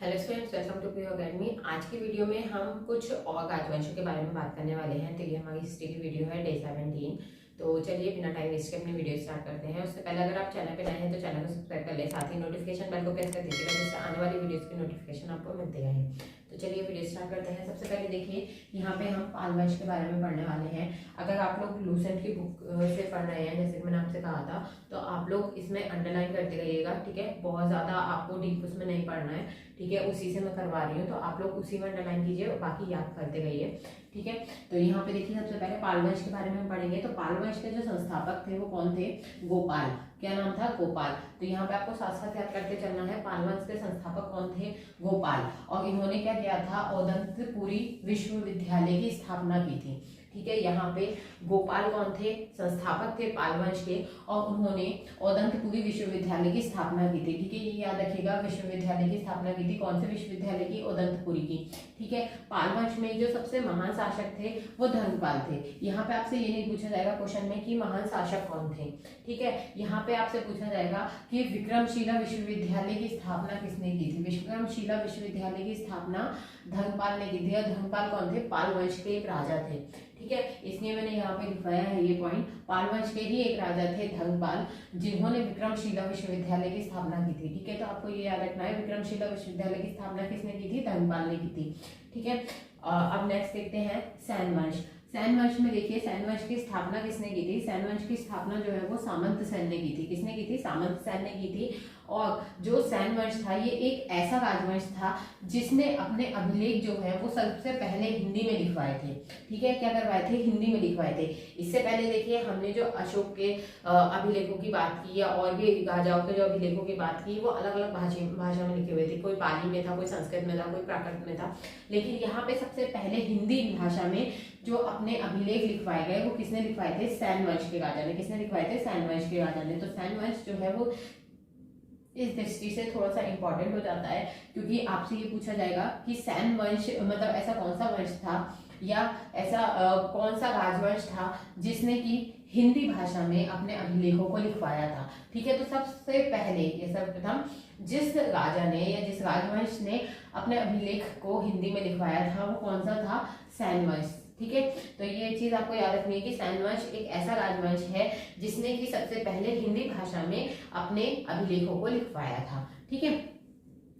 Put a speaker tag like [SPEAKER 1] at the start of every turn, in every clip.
[SPEAKER 1] Hello students, welcome to Pure Academy. आज की video में हम कुछ और राजवंशों के बारे में बात करने वाले हैं। तो ये हमारी हिस्ट्री की वीडियो है, डे 17। तो चलिए बिना टाइम वेस्ट के अपनी वीडियो स्टार्ट करते हैं। उससे पहले अगर आप चैनल पे नए हैं तो चैनल को सब्सक्राइब कर लें, साथ ही नोटिफिकेशन बेल को प्रेस कर दीजिएगा जिससे आने वाली वीडियोस की नोटिफिकेशन आपको मिलती रहे। तो चलिए वीडियो स्टार्ट करते हैं। सबसे पहले देखिए, यहाँ पे हम पाल वंश के बारे में पढ़ने वाले हैं। अगर आप लोग लूसेंट की बुक से पढ़ रहे हैं, जैसे कि मैंने आपसे कहा था, तो आप लोग इसमें अंडरलाइन करते रहिएगा, ठीक है। बहुत ज़्यादा आपको डीप उसमें नहीं पढ़ना है, ठीक है। उसी से मैं करवा रही हूँ, तो आप लोग उसी में अंडरलाइन कीजिए और बाकी याद करते रहिए, ठीक है। तो यहाँ पे देखिए, सबसे पहले पाल वंश के बारे में हम पढ़ेंगे। तो पाल वंश के जो संस्थापक थे वो कौन थे? गोपाल। क्या नाम था? गोपाल। तो यहाँ पे आपको साथ साथ याद करते चलना है, पाल वंश के संस्थापक कौन थे? गोपाल। और इन्होंने क्या किया था? औदंतपुरी विश्वविद्यालय की स्थापना की थी, ठीक है। यहाँ पे गोपाल कौन थे? संस्थापक थे पाल वंश के, और उन्होंने औदंतपुरी विश्वविद्यालय की स्थापना की थी, ठीक है। ये याद रखिएगा, विश्वविद्यालय की स्थापना की थी। कौन से विश्वविद्यालय की? औदंतपुरी की, ठीक है। पाल वंश में जो सबसे महान शासक थे वो धर्मपाल थे। यहाँ पे आपसे ये नहीं पूछा जाएगा क्वेश्चन में कि महान शासक कौन थे, ठीक है। यहाँ पे आपसे पूछा जाएगा कि विक्रमशिला विश्वविद्यालय की स्थापना किसने की थी? विक्रमशिला विश्वविद्यालय की स्थापना धर्मपाल ने की थी। और धर्मपाल कौन थे? पाल वंश के एक राजा थे, ठीक है। इसलिए मैंने यहाँ पे लिखवाया है ये पॉइंट। पाल वंश के ही एक राजा थे धर्मपाल, जिन्होंने विक्रमशिला विश्वविद्यालय की स्थापना की थी, ठीक है। तो आपको ये याद रखना है, विक्रमशिला विश्वविद्यालय की स्थापना किसने की थी? धर्मपाल ने की थी, ठीक है। अब नेक्स्ट देखते हैं सैन वंश। सैन वंश में देखिए, सैन वंश की स्थापना किसने की थी? सैन वंश की स्थापना जो है वो सामंत सैन ने की थी। किसने की थी? सामंत सैन ने की थी। और जो सैन वंश था ये एक ऐसा राजवंश था जिसने अपने अभिलेख जो है वो सबसे पहले हिंदी में लिखवाए थे, ठीक है। क्या करवाए थे? हिंदी में लिखवाए थे। इससे पहले देखिए, हमने जो अशोक के अभिलेखों की बात की या और भी राजाओं के जो अभिलेखों की बात की, वो अलग अलग भाषा में लिखे हुए थे। कोई पाली में था, कोई संस्कृत में था, कोई प्राकृत में था। लेकिन यहाँ पे सबसे पहले हिंदी भाषा में जो अपने अभिलेख लिखवाए गए वो किसने लिखवाए थे? सैन वंश के राजा ने। किसने लिखवाए थे? सैन वंश के राजा ने। तो सैन वंश जो है वो इस दृष्टि से थोड़ा सा इंपॉर्टेंट हो जाता है, क्योंकि आपसे ये पूछा जाएगा कि सैन वंश मतलब ऐसा कौन सा वंश था या ऐसा कौन सा राजवंश था जिसने कि हिंदी भाषा में अपने अभिलेखों को लिखवाया था, ठीक है। तो सबसे पहले ये सर्वप्रथम जिस राजा ने या जिस राजवंश ने अपने अभिलेख को हिंदी में लिखवाया था वो कौन सा था? सैन वंश, ठीक है। तो ये चीज आपको याद रखनी है कि सैन वंश एक ऐसा राजवंश है जिसने कि सबसे पहले हिंदी भाषा में अपने अभिलेखों को लिखवाया था, ठीक है।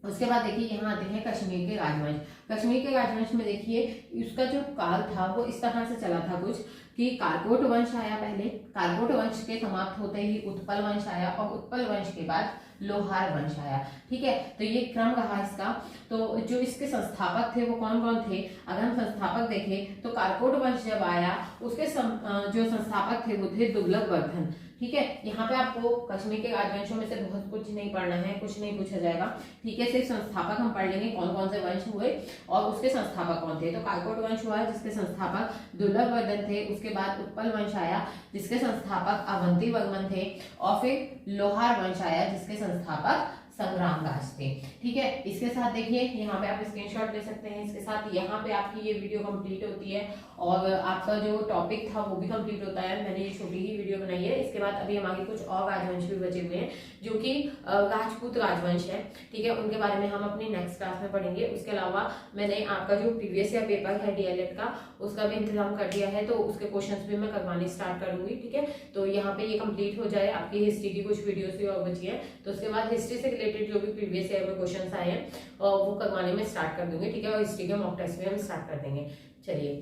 [SPEAKER 1] उसके बाद देखिए, यहाँ आते हैं कश्मीर के राजवंश। कश्मीर के राजवंश में देखिए, उसका जो काल था वो इस तरह से चला था कुछ कि कारकोट वंश आया पहले, कारकोट वंश के समाप्त होते ही उत्पल वंश आया, और उत्पल वंश के बाद लोहार वंश आया, ठीक है। तो ये क्रम रहा इसका। तो जो इसके संस्थापक थे वो कौन कौन थे? अगर हम संस्थापक देखें तो कारकोट वंश जब आया उसके जो संस्थापक थे वो थे दुर्लभवर्धन, ठीक है। यहाँ पे आपको कश्मीर के राजवंशों में से बहुत कुछ नहीं पढ़ना है, कुछ नहीं पूछा जाएगा, ठीक है। सिर्फ संस्थापक हम पढ़ लेंगे, कौन कौन से वंश हुए और उसके संस्थापक कौन थे। तो कारकोट वंश हुआ जिसके संस्थापक दुर्लभवर्धन थे। उसके बाद उत्पल वंश आया जिसके संस्थापक अवंती वर्मन थे। और फिर लोहार वंश आया जिसके संस्थापक संग्राम दास थे, ठीक है। इसके साथ देखिए, यहाँ पे आप स्क्रीनशॉट ले सकते हैं। इसके साथ यहाँ पे आपकी ये वीडियो कंप्लीट होती है और आपका जो टॉपिक था वो भी कंप्लीट होता है। मैंने ये छोटी ही वीडियो बनाई है। इसके बाद अभी हमारे कुछ और राजवंश भी बचे हुए हैं जो कि राजपूत राजवंश है, ठीक है। उनके बारे में हम अपनी नेक्स्ट क्लास में पढ़ेंगे। उसके अलावा मैंने आपका जो प्रीवियस ईयर पेपर है डीएलएड का, उसका भी इंतजाम कर दिया है, तो उसके क्वेश्चन भी मैं करवाने स्टार्ट करूंगी, ठीक है। तो यहाँ पे ये कंप्लीट हो जाए, आपकी हिस्ट्री की कुछ वीडियोस भी और बची है, तो उसके बाद हिस्ट्री से रिलेटेड जो भी प्रीवियस ईयर में क्वेश्चंस आए हैं वो करवाने में स्टार्ट कर दूंगी, ठीक है। और हिस्ट्री के मॉक टेस्ट भी हम स्टार्ट कर देंगे। चलिए,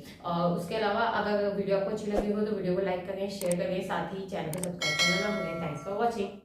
[SPEAKER 1] उसके अलावा अगर वीडियो आपको अच्छी लगी हो तो वीडियो को लाइक करें, शेयर करें, साथ ही चैनल को सब्सक्राइब करना ना भूलें। Thanks for watching.